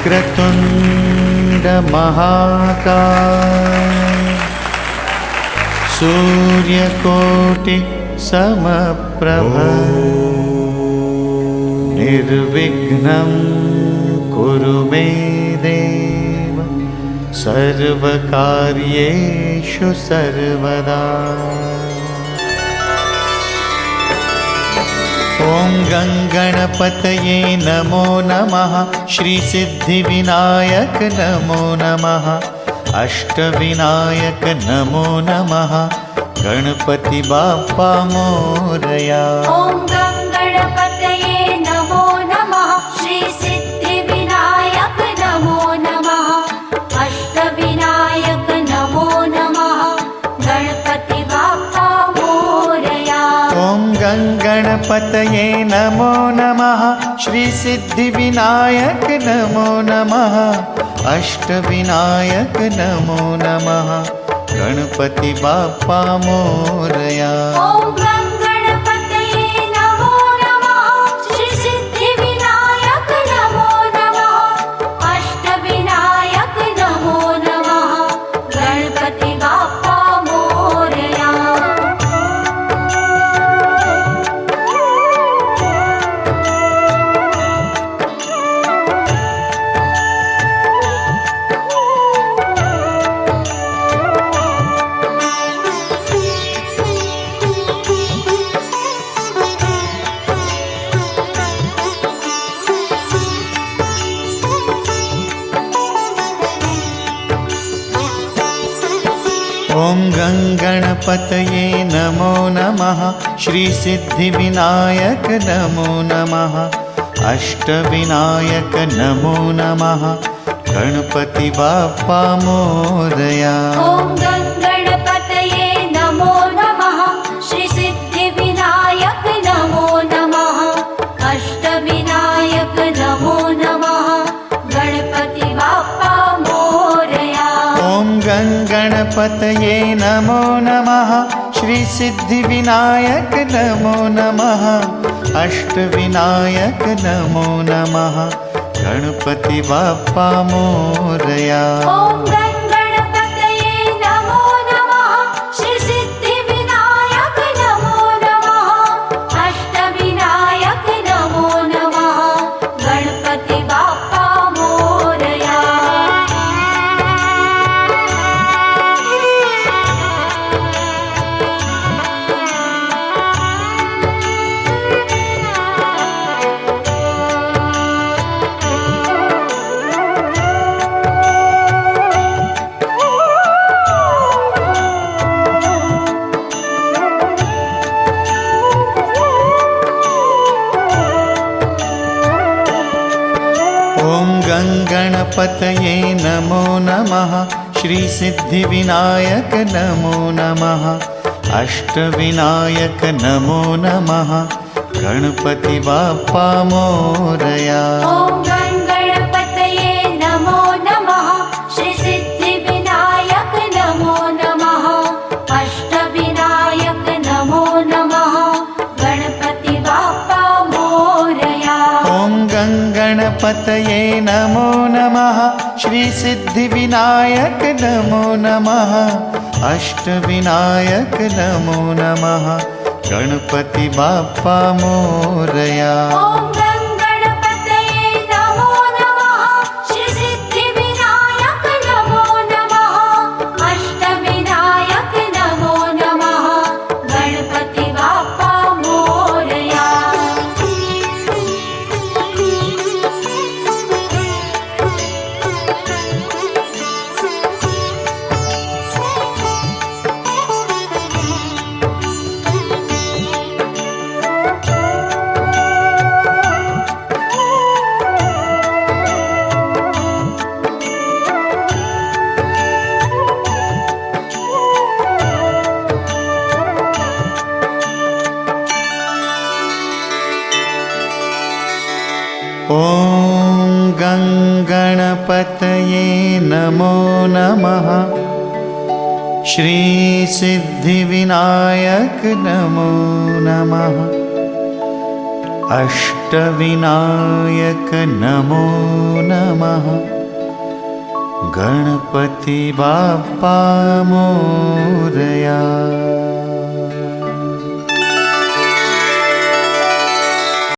वक्रतुण्ड महाकाय सूर्यकोटि समप्रभ निर्विघ्नं कुरु मे देव सर्वकार्येषु सर्वदा। ॐ गणपतये नमो नमः। श्री सिद्धिविनायक नमो नमः। अष्टविनायक नमो नमः। गणपति बाप्पा मोरया। ॐ गणपतये नमो नमः। श्री सिद्धिविनायक नमो नमः। अष्टविनायक नमो नमः। गणपति बाप्पा मोरया। ॐ गणपतये नमो नमः। श्री सिद्धिविनायक नमो नमः। अष्टविनायक नमो नमः। गणपति बाप्पा मोरया। ॐ गणपतये नमो नमः। श्री सिद्धिविनायक नमो नमः। अष्टविनायक नमो नमः। गणपति बाप्पा मोरया। ॐ गणपतये नमो नमः। श्री सिद्धिविनायक नमो नमः। अष्टविनायक नमो नमः। गणपति बाप्पा मोरया। ॐ गणपतये नमो नमः। श्री सिद्धिविनायक नमो नमः। अष्टविनायक नमो नमः। गणपति बाप्पा मोरया। ॐ गणपतये नमो नमः। श्री सिद्धिविनायक नमो नमः। अष्टविनायक नमो नमः। गणपति बाप्पा मोरया। ॐ गणपतये नमो नमः। श्री सिद्धिविनायक नमो नमः। अष्टविनायक नमो नमः। गणपति बाप्पा मोरया। ॐ गणपतये नमो नमः। श्री सिद्धिविनायक नमो नमः। अष्टविनायक नमो नमः। गणपति बाप्पा मोरया। ॐ गणपतये नमो नमः। श्री सिद्धिविनायक नमो नमः। अष्टविनायक नमो नमः। गणपति बाप्पा मोरया। ॐ गणपतये नमो नमः। श्री सिद्धिविनायक नमो नमः। अष्टविनायक नमो नमः। गणपति बाप्पा मोरया। ॐ गणपतये नमो नमः। श्री सिद्धिविनायक नमो नमः। अष्टविनायक नमो नमः। गणपति बाप्पा मोरया। ॐ गणपतये नमो नमः। श्री सिद्धिविनायक नमो नमः। अष्टविनायक नमो नमः गणपति बाप्पा मोरया।